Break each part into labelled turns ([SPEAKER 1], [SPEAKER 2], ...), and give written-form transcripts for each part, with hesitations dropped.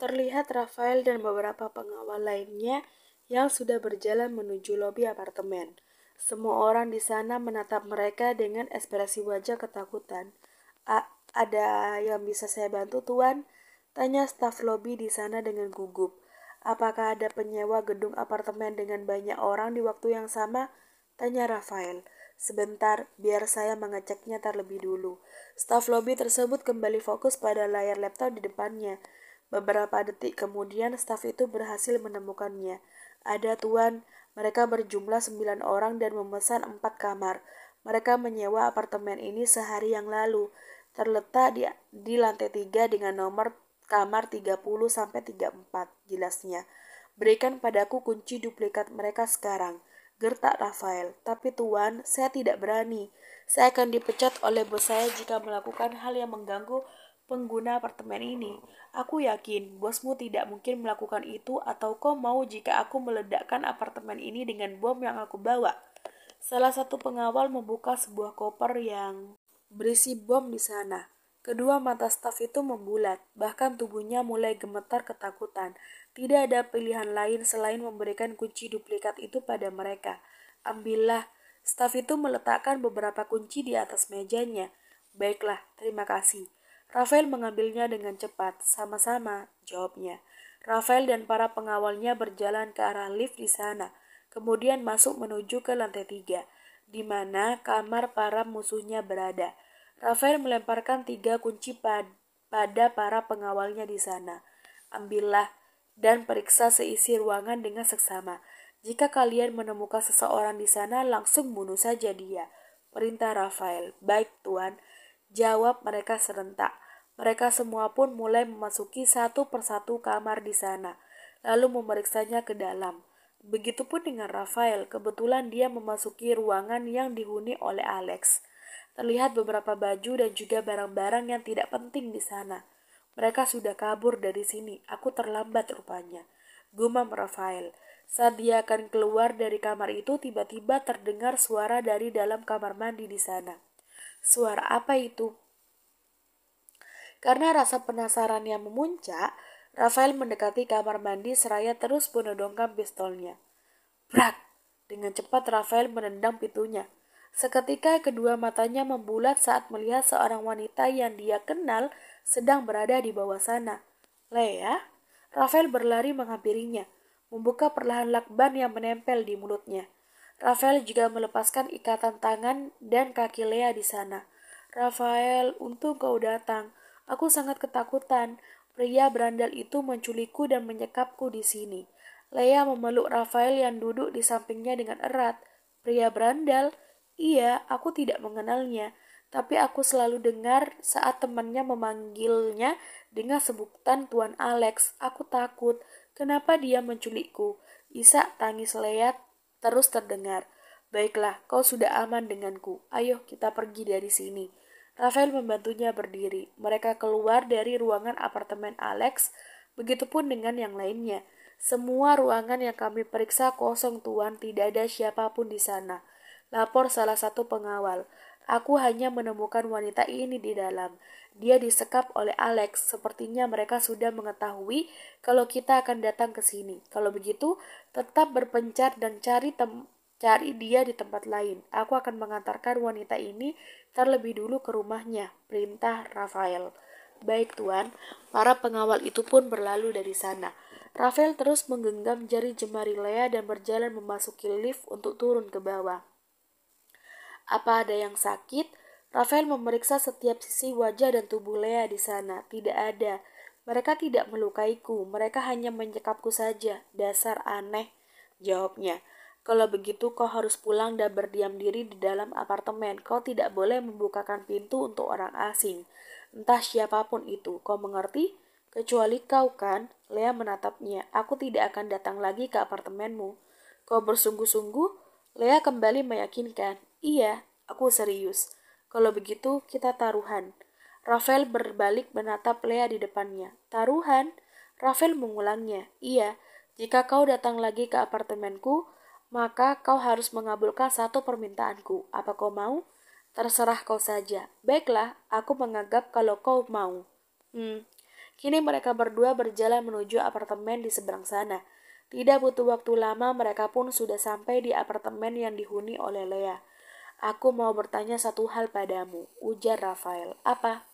[SPEAKER 1] Terlihat Rafael dan beberapa pengawal lainnya yang sudah berjalan menuju lobi apartemen. Semua orang di sana menatap mereka dengan ekspresi wajah ketakutan. Ada yang bisa saya bantu, Tuan? Tanya staf lobi di sana dengan gugup. Apakah ada penyewa gedung apartemen dengan banyak orang di waktu yang sama? Tanya Rafael. Sebentar, biar saya mengeceknya terlebih dulu. Staf lobi tersebut kembali fokus pada layar laptop di depannya. Beberapa detik kemudian, staf itu berhasil menemukannya. Ada, Tuan. Mereka berjumlah 9 orang dan memesan 4 kamar. Mereka menyewa apartemen ini sehari yang lalu. Terletak di lantai 3 dengan nomor kamar 30-34, jelasnya. Berikan padaku kunci duplikat mereka sekarang, gertak Rafael. Tapi Tuan, saya tidak berani. Saya akan dipecat oleh bos saya jika melakukan hal yang mengganggu pengguna apartemen ini. Aku yakin bosmu tidak mungkin melakukan itu, atau kau mau jika aku meledakkan apartemen ini dengan bom yang aku bawa? Salah satu pengawal membuka sebuah koper yang berisi bom di sana. Kedua mata staf itu membulat, bahkan tubuhnya mulai gemetar ketakutan. Tidak ada pilihan lain selain memberikan kunci duplikat itu pada mereka. Ambillah. Staf itu meletakkan beberapa kunci di atas mejanya. Baiklah, terima kasih. Rafael mengambilnya dengan cepat. Sama-sama, jawabnya. Rafael dan para pengawalnya berjalan ke arah lift di sana, kemudian masuk menuju ke lantai 3, di mana kamar para musuhnya berada. Rafael melemparkan 3 kunci pada para pengawalnya di sana. Ambillah dan periksa seisi ruangan dengan seksama. Jika kalian menemukan seseorang di sana, langsung bunuh saja dia, perintah Rafael. Baik, Tuan, jawab mereka serentak. Mereka semua pun mulai memasuki satu persatu kamar di sana, lalu memeriksanya ke dalam. Begitupun dengan Rafael, kebetulan dia memasuki ruangan yang dihuni oleh Alex. Terlihat beberapa baju dan juga barang-barang yang tidak penting di sana. Mereka sudah kabur dari sini. Aku terlambat rupanya, gumam Rafael. Saat dia akan keluar dari kamar itu, tiba-tiba terdengar suara dari dalam kamar mandi di sana. Suara apa itu? Karena rasa penasaran yang memuncak, Rafael mendekati kamar mandi seraya terus menodongkan pistolnya. Brak! Dengan cepat Rafael menendang pintunya. Seketika kedua matanya membulat saat melihat seorang wanita yang dia kenal sedang berada di bawah sana. Lea? Rafael berlari menghampirinya, membuka perlahan lakban yang menempel di mulutnya. Rafael juga melepaskan ikatan tangan dan kaki Lea di sana. Rafael, untung kau datang. Aku sangat ketakutan. Pria berandal itu menculikku dan menyekapku di sini. Lea memeluk Rafael yang duduk di sampingnya dengan erat. Pria berandal? Iya, aku tidak mengenalnya. Tapi aku selalu dengar saat temannya memanggilnya dengan sebutan Tuan Alex. Aku takut. Kenapa dia menculikku? Isak tangis Lea terus terdengar. Baiklah, kau sudah aman denganku. Ayo kita pergi dari sini. Rafael membantunya berdiri. Mereka keluar dari ruangan apartemen Alex. Begitupun dengan yang lainnya. Semua ruangan yang kami periksa kosong, Tuan. Tidak ada siapapun di sana, lapor salah satu pengawal. Aku hanya menemukan wanita ini di dalam. Dia disekap oleh Alex. Sepertinya mereka sudah mengetahui kalau kita akan datang ke sini. Kalau begitu, tetap berpencar dan cari dia di tempat lain. Aku akan mengantarkan wanita ini terlebih dulu ke rumahnya, perintah Rafael. Baik, Tuan. Para pengawal itu pun berlalu dari sana. Rafael terus menggenggam jari jemari Lea dan berjalan memasuki lift untuk turun ke bawah. Apa ada yang sakit? Rafael memeriksa setiap sisi wajah dan tubuh Lea di sana. Tidak ada. Mereka tidak melukaiku. Mereka hanya menyekapku saja. Dasar aneh, jawabnya. Kalau begitu kau harus pulang dan berdiam diri di dalam apartemen. Kau tidak boleh membukakan pintu untuk orang asing. Entah siapapun itu. Kau mengerti? Kecuali kau kan? Lea menatapnya. Aku tidak akan datang lagi ke apartemenmu. Kau bersungguh-sungguh? Lea kembali meyakinkan. Iya, aku serius. Kalau begitu, kita taruhan. Rafael berbalik menatap Lea di depannya. Taruhan? Rafael mengulangnya. Iya, jika kau datang lagi ke apartemenku, maka kau harus mengabulkan satu permintaanku. Apa kau mau? Terserah kau saja. Baiklah, aku menganggap kalau kau mau. Kini mereka berdua berjalan menuju apartemen di seberang sana. Tidak butuh waktu lama, mereka pun sudah sampai di apartemen yang dihuni oleh Lea. Aku mau bertanya satu hal padamu, ujar Rafael. Apa?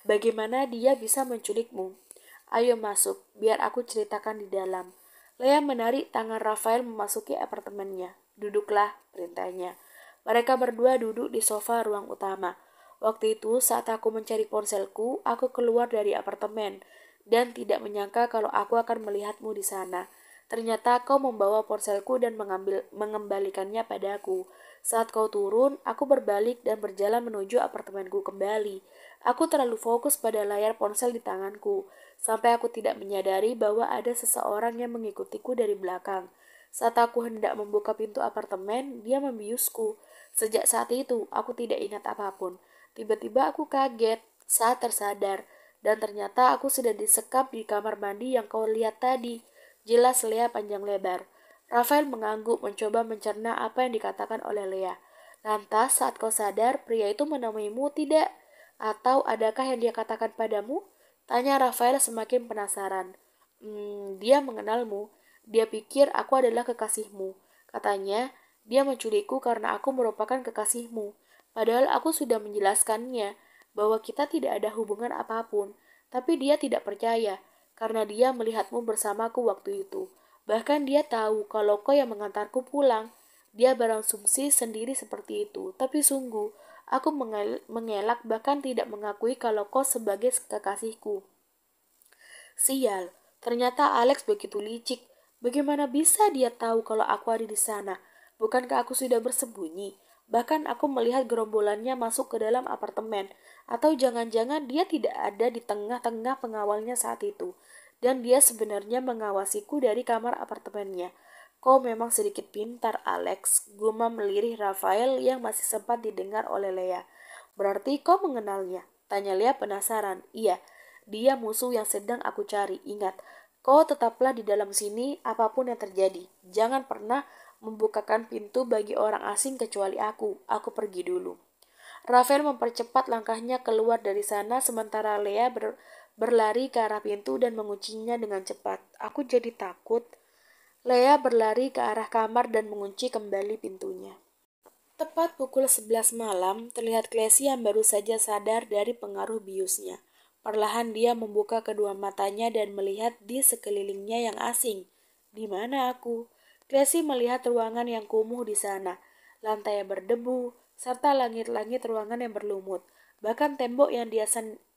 [SPEAKER 1] Bagaimana dia bisa menculikmu? Ayo masuk, biar aku ceritakan di dalam. Lea menarik tangan Rafael memasuki apartemennya. Duduklah, perintahnya. Mereka berdua duduk di sofa ruang utama. Waktu itu saat aku mencari ponselku, aku keluar dari apartemen dan tidak menyangka kalau aku akan melihatmu di sana. Ternyata kau membawa ponselku dan mengembalikannya padaku. Saat kau turun, aku berbalik dan berjalan menuju apartemenku kembali. Aku terlalu fokus pada layar ponsel di tanganku, sampai aku tidak menyadari bahwa ada seseorang yang mengikutiku dari belakang. Saat aku hendak membuka pintu apartemen, dia membiusku. Sejak saat itu, aku tidak ingat apapun. Tiba-tiba aku kaget saat tersadar, dan ternyata aku sudah disekap di kamar mandi yang kau lihat tadi. Jelas Lea panjang lebar. Rafael mengangguk mencoba mencerna apa yang dikatakan oleh Lea. Lantas saat kau sadar, pria itu menemuimu tidak? Atau adakah yang dia katakan padamu? Tanya Rafael semakin penasaran. Dia mengenalmu. Dia pikir aku adalah kekasihmu. Katanya, dia menculikku karena aku merupakan kekasihmu. Padahal aku sudah menjelaskannya bahwa kita tidak ada hubungan apapun. Tapi dia tidak percaya, karena dia melihatmu bersamaku waktu itu. Bahkan dia tahu kalau kau yang mengantarku pulang. Dia berasumsi sendiri seperti itu. Tapi sungguh, aku mengelak bahkan tidak mengakui kalau kau sebagai kekasihku. Sial, ternyata Alex begitu licik. Bagaimana bisa dia tahu kalau aku ada di sana? Bukankah aku sudah bersembunyi? Bahkan aku melihat gerombolannya masuk ke dalam apartemen. Atau jangan-jangan dia tidak ada di tengah-tengah pengawalnya saat itu. Dan dia sebenarnya mengawasiku dari kamar apartemennya. Kau memang sedikit pintar, Alex, gumam melirih Rafael yang masih sempat didengar oleh Lea. Berarti kau mengenalnya? Tanya Lea penasaran. Iya, dia musuh yang sedang aku cari. Ingat, kau tetaplah di dalam sini apapun yang terjadi. Jangan pernah membukakan pintu bagi orang asing kecuali aku. Aku pergi dulu. Rafael mempercepat langkahnya keluar dari sana sementara Lea berlari ke arah pintu dan menguncinya dengan cepat. Aku jadi takut. Lea berlari ke arah kamar dan mengunci kembali pintunya. Tepat pukul 11 malam, terlihat Klesi yang baru saja sadar dari pengaruh biusnya. Perlahan dia membuka kedua matanya dan melihat di sekelilingnya yang asing. Di mana aku? Klesi melihat ruangan yang kumuh di sana. Lantai yang berdebu, serta langit-langit ruangan yang berlumut. Bahkan tembok yang dia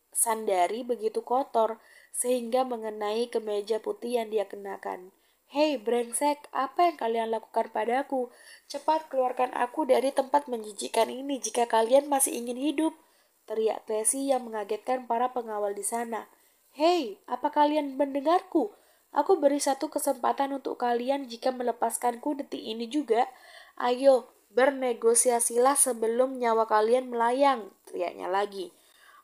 [SPEAKER 1] sandari begitu kotor, sehingga mengenai kemeja putih yang dia kenakan. Hei, brengsek, apa yang kalian lakukan padaku? Cepat keluarkan aku dari tempat menjijikkan ini jika kalian masih ingin hidup, teriak Tracy yang mengagetkan para pengawal di sana. Hei, apa kalian mendengarku? Aku beri satu kesempatan untuk kalian jika melepaskanku detik ini juga. Ayo, bernegosiasilah sebelum nyawa kalian melayang, teriaknya lagi.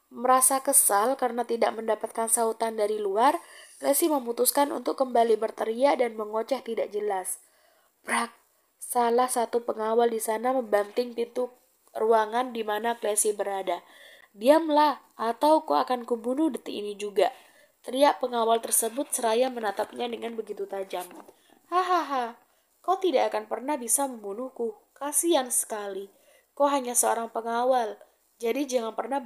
[SPEAKER 1] Merasa kesal karena tidak mendapatkan sautan dari luar, Tracy memutuskan untuk kembali berteriak dan mengoceh tidak jelas. Brak! Salah satu pengawal di sana membanting pintu ruangan di mana Tracy berada. Diamlah, atau kau akan kubunuh detik ini juga. Teriak pengawal tersebut seraya menatapnya dengan begitu tajam. Hahaha, kau tidak akan pernah bisa membunuhku. Kasihan sekali. Kau hanya seorang pengawal. Jadi jangan pernah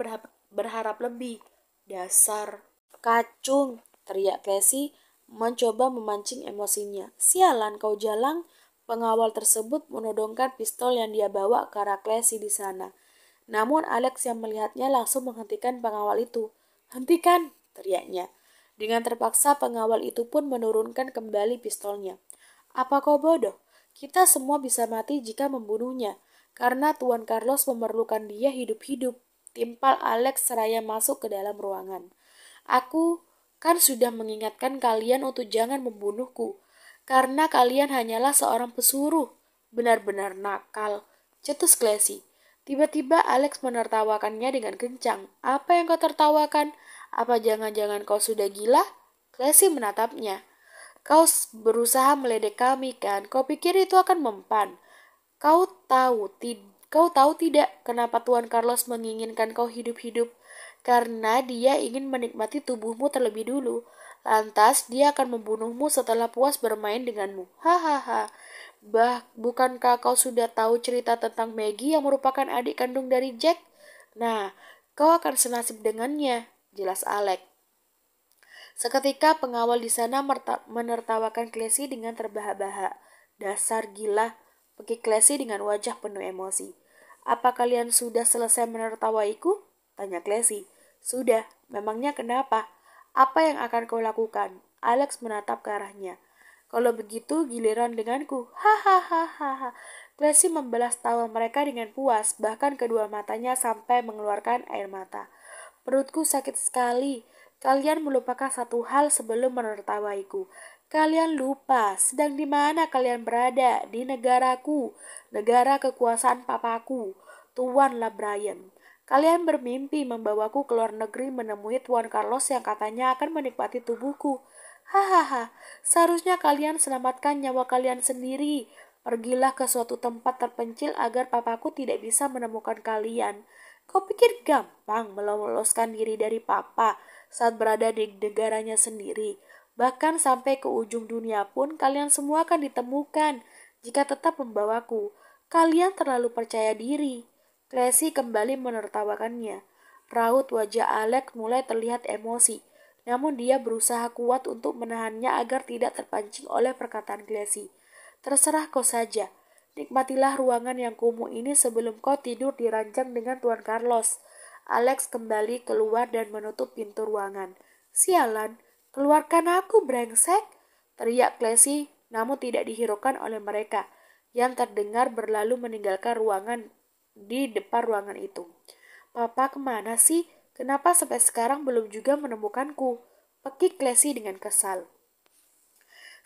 [SPEAKER 1] berharap lebih. Dasar kacung, teriak Casey mencoba memancing emosinya. Sialan kau jalang. Pengawal tersebut menodongkan pistol yang dia bawa ke arah Casey di sana. Namun Alex yang melihatnya langsung menghentikan pengawal itu. Hentikan, teriaknya. Dengan terpaksa pengawal itu pun menurunkan kembali pistolnya. Apa kau bodoh? Kita semua bisa mati jika membunuhnya. Karena Tuan Carlos memerlukan dia hidup-hidup. Timpal Alex seraya masuk ke dalam ruangan. Aku kan sudah mengingatkan kalian untuk jangan membunuhku. Karena kalian hanyalah seorang pesuruh. Benar-benar nakal. Cetus Classy. Tiba-tiba Alex menertawakannya dengan kencang. Apa yang kau tertawakan? Apa jangan-jangan kau sudah gila? Classy menatapnya. Kau berusaha meledek kami kan? Kau pikir itu akan mempan? Kau tahu tidak kenapa Tuan Carlos menginginkan kau hidup-hidup? karena dia ingin menikmati tubuhmu terlebih dulu. Lantas dia akan membunuhmu setelah puas bermain denganmu. Hahaha. Bukankah kau sudah tahu cerita tentang Maggie yang merupakan adik kandung dari Jack? Nah, kau akan senasib dengannya, jelas Alex. Seketika pengawal di sana menertawakan Classy dengan terbahak-bahak. Dasar gila, pergi Classy dengan wajah penuh emosi. Apa kalian sudah selesai menertawaiku? Tanya Classy. Sudah, memangnya kenapa? Apa yang akan kau lakukan? Alex menatap ke arahnya. Kalau begitu giliran denganku. Hahaha. Classy membalas tawa mereka dengan puas, bahkan kedua matanya sampai mengeluarkan air mata. Perutku sakit sekali. Kalian melupakan satu hal sebelum menertawaiku. Kalian lupa sedang di mana kalian berada, di negaraku, negara kekuasaan papaku, Tuan LaBryan. Kalian bermimpi membawaku ke luar negeri menemui Tuan Carlos yang katanya akan menikmati tubuhku. Hahaha, seharusnya kalian selamatkan nyawa kalian sendiri. Pergilah ke suatu tempat terpencil agar papaku tidak bisa menemukan kalian. Kau pikir gampang meloloskan diri dari papa saat berada di negaranya sendiri? Bahkan sampai ke ujung dunia pun kalian semua akan ditemukan jika tetap membawaku. Kalian terlalu percaya diri. Classy kembali menertawakannya. Raut wajah Alex mulai terlihat emosi. Namun dia berusaha kuat untuk menahannya agar tidak terpancing oleh perkataan Classy. Terserah kau saja. Nikmatilah ruangan yang kumuh ini sebelum kau tidur di ranjang dengan Tuan Carlos. Alex kembali keluar dan menutup pintu ruangan. Sialan, keluarkan aku brengsek, teriak Classy, namun tidak dihiraukan oleh mereka yang terdengar berlalu meninggalkan ruangan di depan ruangan itu. Papa kemana sih? Kenapa sampai sekarang belum juga menemukanku? Pekik Classy dengan kesal.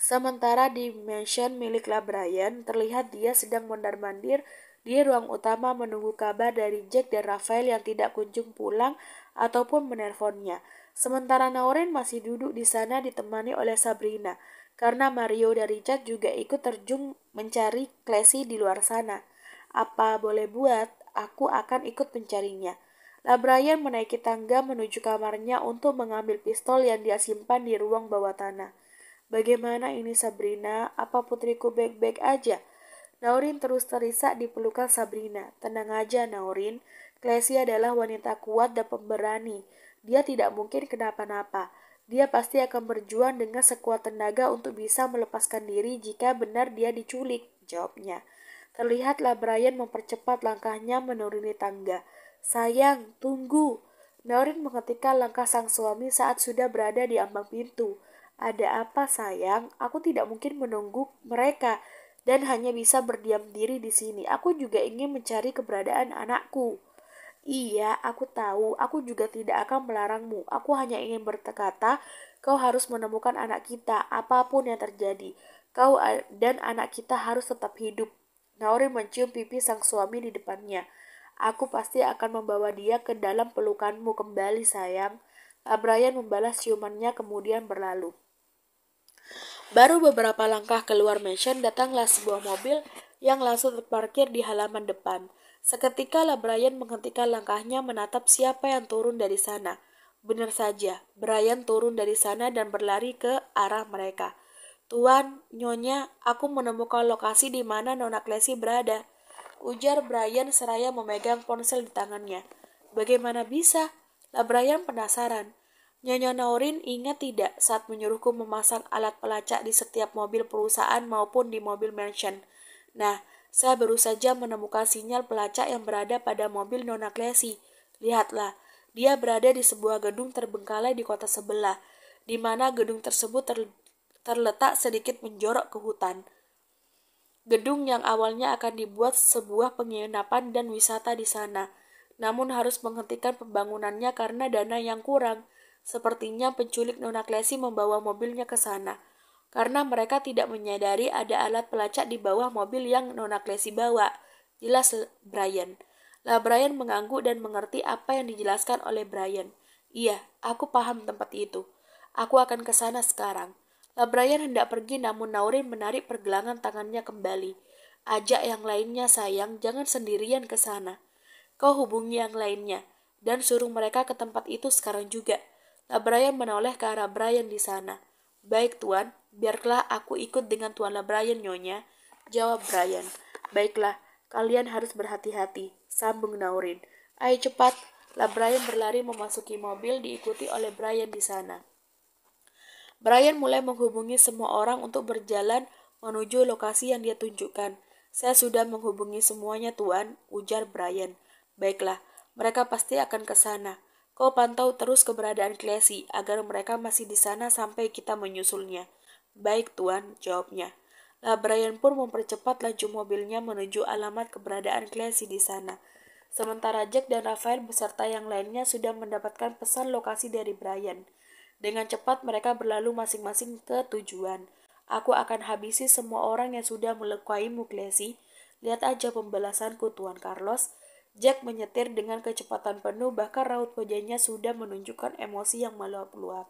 [SPEAKER 1] Sementara di mansion milik LaBryan, terlihat dia sedang mondar-mandir di ruang utama menunggu kabar dari Jack dan Raphael yang tidak kunjung pulang ataupun menelponnya. Sementara Naurin masih duduk di sana ditemani oleh Sabrina, karena Mario dan Richard juga ikut terjun mencari Classy di luar sana. Apa boleh buat, aku akan ikut mencarinya. LaBryan menaiki tangga menuju kamarnya untuk mengambil pistol yang dia simpan di ruang bawah tanah. Bagaimana ini Sabrina? Apa putriku baik-baik aja? Naurin terus terisak di pelukan Sabrina. Tenang aja Naurin, Classy adalah wanita kuat dan pemberani. Dia tidak mungkin kenapa-napa. Dia pasti akan berjuang dengan sekuat tenaga untuk bisa melepaskan diri jika benar dia diculik, jawabnya. Terlihatlah Brian mempercepat langkahnya menuruni tangga. Sayang, tunggu. Naurin menghentikan langkah sang suami saat sudah berada di ambang pintu. Ada apa sayang? Aku tidak mungkin menunggu mereka dan hanya bisa berdiam diri di sini. Aku juga ingin mencari keberadaan anakku. Iya, aku tahu. Aku juga tidak akan melarangmu. Aku hanya ingin berkata, kau harus menemukan anak kita, apapun yang terjadi. Kau dan anak kita harus tetap hidup. Naurin mencium pipi sang suami di depannya. Aku pasti akan membawa dia ke dalam pelukanmu kembali, sayang. Brian membalas ciumannya kemudian berlalu. Baru beberapa langkah keluar mansion datanglah sebuah mobil yang langsung terparkir di halaman depan. Seketika Brian menghentikan langkahnya menatap siapa yang turun dari sana. Benar saja, Brian turun dari sana dan berlari ke arah mereka. Tuan, Nyonya, aku menemukan lokasi di mana Nona Classy berada, ujar Brian seraya memegang ponsel di tangannya. Bagaimana bisa? Brian penasaran. Nyonya Naurin ingat tidak saat menyuruhku memasang alat pelacak di setiap mobil perusahaan maupun di mobil mansion. Nah, saya baru saja menemukan sinyal pelacak yang berada pada mobil Nona Classy. Lihatlah, dia berada di sebuah gedung terbengkalai di kota sebelah, di mana gedung tersebut terletak sedikit menjorok ke hutan. Gedung yang awalnya akan dibuat sebuah penginapan dan wisata di sana, namun harus menghentikan pembangunannya karena dana yang kurang. Sepertinya penculik Nona Classy membawa mobilnya ke sana, karena mereka tidak menyadari ada alat pelacak di bawah mobil yang Nona Classy bawa. Jelas Brian. Brian mengangguk dan mengerti apa yang dijelaskan oleh Brian. Iya, aku paham tempat itu. Aku akan ke sana sekarang. Brian hendak pergi namun Naurin menarik pergelangan tangannya kembali. Ajak yang lainnya sayang, jangan sendirian ke sana. Kau hubungi yang lainnya. dan suruh mereka ke tempat itu sekarang juga. Brian menoleh ke arah Brian di sana. Baik tuan, biarlah aku ikut dengan Tuan Brian, Nyonya, jawab Brian. Baiklah, kalian harus berhati-hati, sambung Naurin. Ayo cepat. Brian berlari memasuki mobil diikuti oleh Brian di sana. Brian mulai menghubungi semua orang untuk berjalan menuju lokasi yang dia tunjukkan. Saya sudah menghubungi semuanya, Tuan, ujar Brian. Baiklah, mereka pasti akan ke sana. Kau pantau terus keberadaan Classy agar mereka masih di sana sampai kita menyusulnya. Baik, Tuan, jawabnya. Brian pun mempercepat laju mobilnya menuju alamat keberadaan Classy di sana. Sementara Jack dan Raphael beserta yang lainnya sudah mendapatkan pesan lokasi dari Brian. Dengan cepat mereka berlalu masing-masing ke tujuan. Aku akan habisi semua orang yang sudah melukaimu, Classy. Lihat aja pembalasanku, Tuan Carlos. Jack menyetir dengan kecepatan penuh, bahkan raut wajahnya sudah menunjukkan emosi yang meluap-luap.